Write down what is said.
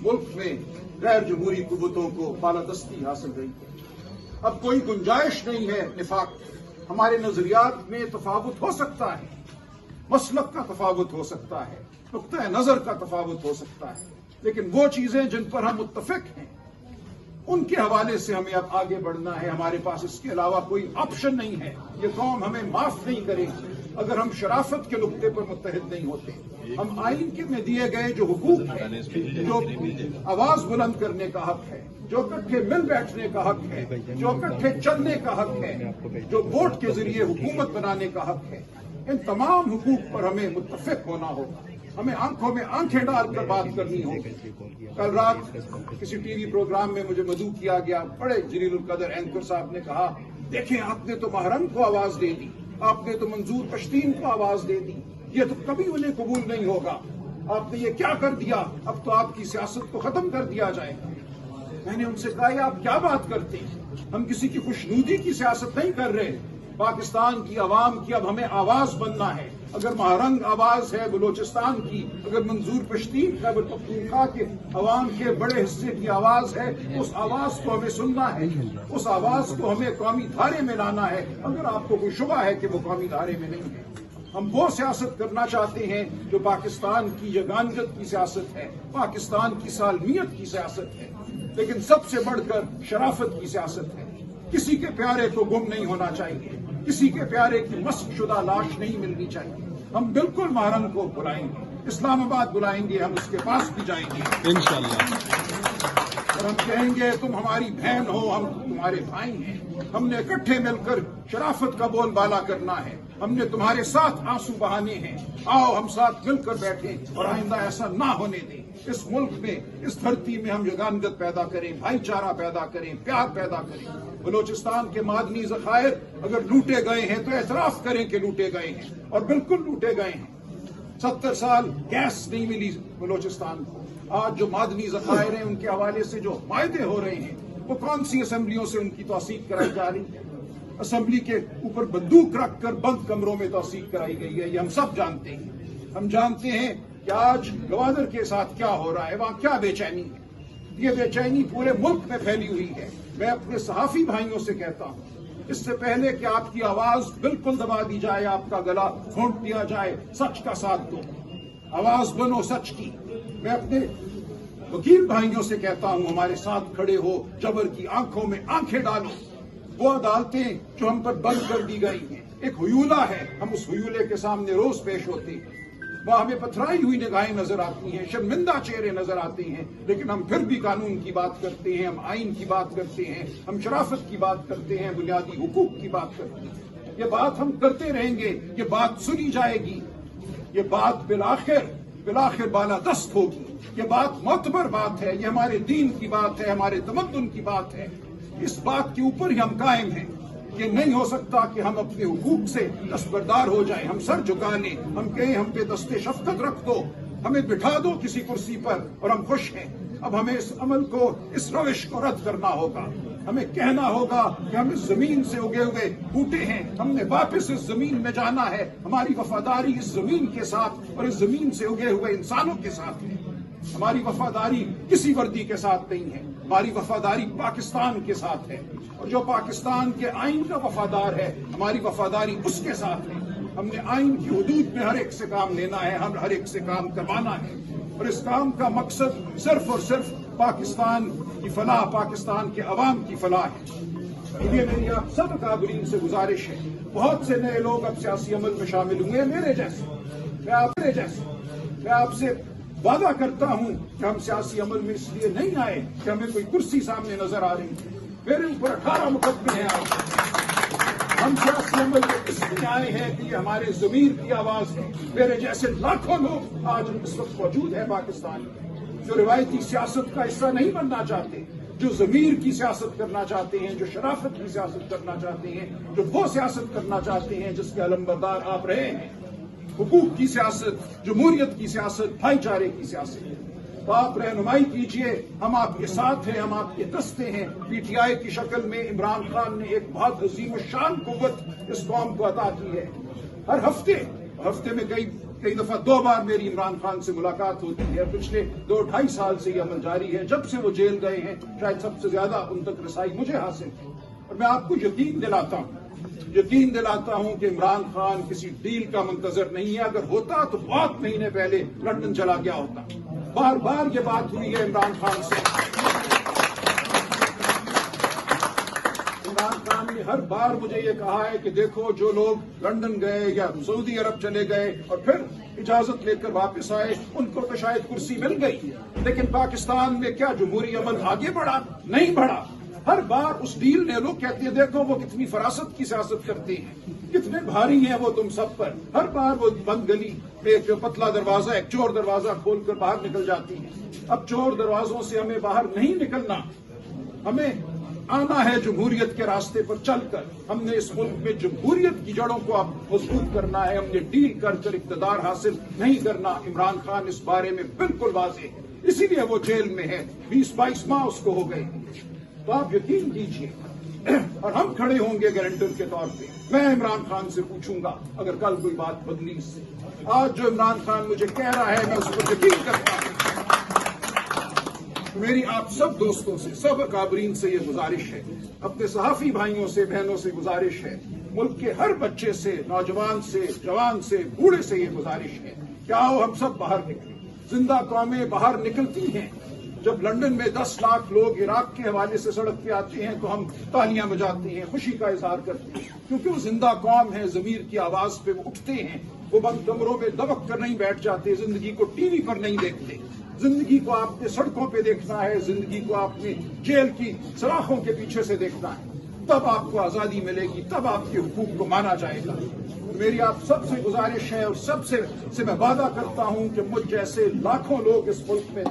मुल्क में गैर जमहूरी कुव्वतों को बालादस्ती हासिल रही है। अब कोई गुंजाइश नहीं है निफाक। हमारे नजरियात में तफावत हो सकता है, मसलक का तफावत हो सकता है, नुक्ता नजर का तफावत हो सकता है, लेकिन वो चीजें जिन पर हम मुत्तफिक हैं उनके हवाले से हमें अब आगे बढ़ना है। हमारे पास इसके अलावा कोई ऑप्शन नहीं है। ये कौम हमें माफ नहीं करेगी अगर हम शराफत के नुक्ते पर मुत्तहिद नहीं होते। हम आइन के में दिए गए जो हुकूक है, जो आवाज बुलंद करने का हक है, जो इकट्ठे मिल बैठने का हक है, जो इकट्ठे चलने का हक है, जो वोट के जरिए हुकूमत बनाने का हक है, इन तमाम हुकूक पर हमें मुत्तफिक होना होगा। हमें आंखों में आंखें डालकर बात करनी होगी। कल रात किसी टीवी प्रोग्राम में मुझे मदऊ किया गया। बड़े जलीलुल कदर एंकर साहब ने कहा, देखें आपने तो महरम को आवाज दे दी, आपने तो मंजूर पश्तीन को आवाज दे दी, ये तो कभी उन्हें कबूल नहीं होगा। आपने ये क्या कर दिया, अब तो आपकी सियासत को खत्म कर दिया जाएगा। मैंने उनसे कहा, ये आप क्या बात करते हैं? हम किसी की खुशनुदी की सियासत नहीं कर रहे। पाकिस्तान की आवाम की अब हमें आवाज बनना है। अगर महारंग आवाज है बलोचिस्तान की, अगर मंजूर पश्तीन खैबर पख्तूनख्वा के अवाम के बड़े हिस्से की आवाज है, उस आवाज को हमें सुनना है, उस आवाज को हमें कौमी धारे में लाना है। अगर आपको कोई शुबा है कि वो कौमी धारे में नहीं है, हम वो सियासत करना चाहते हैं जो पाकिस्तान की यगानियत की सियासत है, पाकिस्तान की सालमियत की सियासत है, लेकिन सबसे बढ़कर शराफत की सियासत है। किसी के प्यारे को गुम नहीं होना चाहिए, किसी के प्यारे की मस्क शुदा लाश नहीं मिलनी चाहिए। हम बिल्कुल महरम को बुलाएंगे, इस्लामाबाद बुलाएंगे, हम उसके पास भी जाएंगे इंशाअल्लाह, और हम कहेंगे तुम हमारी बहन हो, हम तुम्हारे भाई हैं। हमने इकट्ठे मिलकर शराफत का बोलबाला करना है। हमने तुम्हारे साथ आंसू बहाने हैं। आओ हम साथ मिलकर बैठें और आइंदा ऐसा ना होने दें। इस मुल्क में, इस धरती में हम यगानियत पैदा करें, भाईचारा पैदा करें, प्यार पैदा करें। बलोचिस्तान के मादनी ज़खायर अगर लूटे गए हैं तो एतराफ करें कि लूटे गए हैं, और बिल्कुल लूटे गए हैं। 70 साल गैस नहीं मिली बलोचिस्तान को। आज जो मादनी ज़खायर हैं उनके हवाले से जो मायदे हो रहे हैं, वो कौन सी असम्बलियों से उनकी तौसीक कराई जा रही है? असम्बली के ऊपर बंदूक रखकर बंद कमरों में तौसीक कराई गई है। ये हम सब जानते हैं। हम जानते हैं कि आज गवादर के साथ क्या हो रहा है, वहां क्या बेचैनी है। ये बेचैनी पूरे मुल्क में फैली हुई है। मैं अपने सहाफी भाइयों से कहता हूं, इससे पहले कि आपकी आवाज बिल्कुल दबा दी जाए, आपका गला घोंट दिया जाए, सच का साथ दो, आवाज बनो सच की। मैं अपने वकील भाइयों से कहता हूं, हमारे साथ खड़े हो, जबर की आंखों में आंखें डालो। वो अदालतें जो हम पर बंद कर दी गई हैं, एक हुयूला है, हम उस हुयूले के सामने रोज पेश होते हैं। वह हमें पथराई हुई निगाहें नजर आती हैं, शर्मिंदा चेहरे नजर आते हैं, लेकिन हम फिर भी कानून की बात करते हैं, हम आइन की बात करते हैं, हम शराफत की बात करते हैं, बुनियादी हुकूक की बात करते हैं। ये बात हम करते रहेंगे, ये बात सुनी जाएगी, ये बात बिलाखिर बालादस्त होगी। ये बात मोतबर बात है, ये हमारे दीन की बात है, हमारे तमद्दुन की बात है। इस बात के ऊपर ही हम कायम हैं। ये नहीं हो सकता कि हम अपने हुकूक से दस्तबरदार हो जाएं, हम सर झुका लें, हम कहें हम पे दस्ते शफकत रख दो, हमें बिठा दो किसी कुर्सी पर और हम खुश हैं। अब हमें इस अमल को, इस रविश को रद्द करना होगा। हमें कहना होगा कि हम इस जमीन से उगे हुए बूटे हैं, हमने वापस इस जमीन में जाना है। हमारी वफादारी इस जमीन के साथ और इस जमीन से उगे हुए इंसानों के साथ है। हमारी वफादारी किसी वर्दी के साथ नहीं है, हमारी वफादारी पाकिस्तान के साथ है, और जो पाकिस्तान के आइन का वफादार है, हमारी वफादारी उसके साथ है। हमने आइन की हुदूद में हर एक से काम लेना है, हम हर एक से काम करवाना है, और इस काम का मकसद सिर्फ और सिर्फ पाकिस्तान की फलाह, पाकिस्तान के अवाम की फलाह है। इसलिए मेरी आप सब काबरीन से गुजारिश है, बहुत से नए लोग अब सियासी अमल में शामिल हुए, मेरे जैसे। मैं आपसे वादा करता हूं कि हम सियासी अमल में इसलिए नहीं आए कि हमें कोई कुर्सी सामने नजर आ रही है। मेरे ऊपर 18 मुकदमे हैं आज। हम सियासी अमल में इसलिए आए हैं कि ये हमारे ज़मीर की आवाज है। मेरे जैसे लाखों लोग आज इस वक्त मौजूद है पाकिस्तान में, जो रिवायती सियासत का हिस्सा नहीं बनना चाहते, जो ज़मीर की सियासत करना चाहते हैं, जो शराफत की सियासत करना चाहते हैं, जो वो सियासत करना चाहते हैं जिसके अलमबरदार आप रहे हैं, हुकूक की सियासत, जमहूरियत की सियासत, भाईचारे की सियासत। तो आप रहनुमाई कीजिए, हम आपके साथ हैं, हम आपके दस्ते हैं। पीटीआई की शक्ल में इमरान खान ने एक बहुत अजीम शान कुव्वत इस कौम को अता की है। हर हफ्ते में कई कई दफा 2 बार मेरी इमरान खान से मुलाकात होती है। पिछले 2-2.5 साल से ये अमल जारी है। जब से वो जेल गए हैं शायद सबसे ज्यादा उन तक रसाई मुझे हासिल है। और मैं आपको यकीन दिलाता हूं कि इमरान खान किसी डील का मुंतजर नहीं है। अगर होता तो बहुत महीने पहले लंदन चला गया होता। बार बार ये बात हुई है इमरान खान से। इमरान खान ने हर बार मुझे ये कहा है कि देखो, जो लोग लंदन गए या सऊदी अरब चले गए और फिर इजाजत लेकर वापस आए, उनको तो शायद कुर्सी मिल गई, लेकिन पाकिस्तान में क्या जमहूरी अमल आगे बढ़ा? नहीं बढ़ा। हर बार उस डील ने लोग कहते हैं देखो वो कितनी फरासत की सियासत करते हैं, कितने भारी हैं वो तुम सब पर। हर बार वो बंद गली में एक पतला दरवाजा, एक चोर दरवाजा खोलकर बाहर निकल जाती है। अब चोर दरवाजों से हमें बाहर नहीं निकलना, हमें आना है जमहूरियत के रास्ते पर चलकर। हमने इस मुल्क में जमहूरियत की जड़ों को अब मजबूत करना है। हमने डील कर इक़्तिदार हासिल नहीं करना। इमरान खान इस बारे में बिल्कुल वाज़ेह है, इसीलिए वो जेल में है। 20-22 माह उसको हो गए। तो आप यकीन कीजिए और हम खड़े होंगे गारंटर के तौर पे। मैं इमरान खान से पूछूंगा अगर कल कोई बात बदली इससे। आज जो इमरान खान मुझे कह रहा है मैं उस पर यकीन करता हूं। मेरी आप सब दोस्तों से, सब अकाबरीन से ये गुजारिश है, अपने सहाफी भाइयों से, बहनों से गुजारिश है, मुल्क के हर बच्चे से, नौजवान से, जवान से, बूढ़े से ये गुजारिश है कि आओ हम सब बाहर निकलें। जिंदा कौमें बाहर निकलती हैं। जब लंदन में 10 लाख लोग इराक के हवाले से सड़क पे आते हैं तो हम तालियां बजाते हैं, खुशी का इजहार करते हैं, क्योंकि वो जिंदा कौम है। ज़मीर की आवाज पे वो उठते हैं। वो बंद कमरों में दबक कर नहीं बैठ जाते। जिंदगी को टीवी पर नहीं देखते। जिंदगी को आपने सड़कों पे देखना है। जिंदगी को आपने जेल की सलाखों के पीछे से देखना है। तब आपको आजादी मिलेगी, तब आपके हुकूक को माना जाएगा। मेरी आप सबसे गुजारिश है और सबसे मैं वादा करता हूं कि मुझ जैसे लाखों लोग इस मुल्क में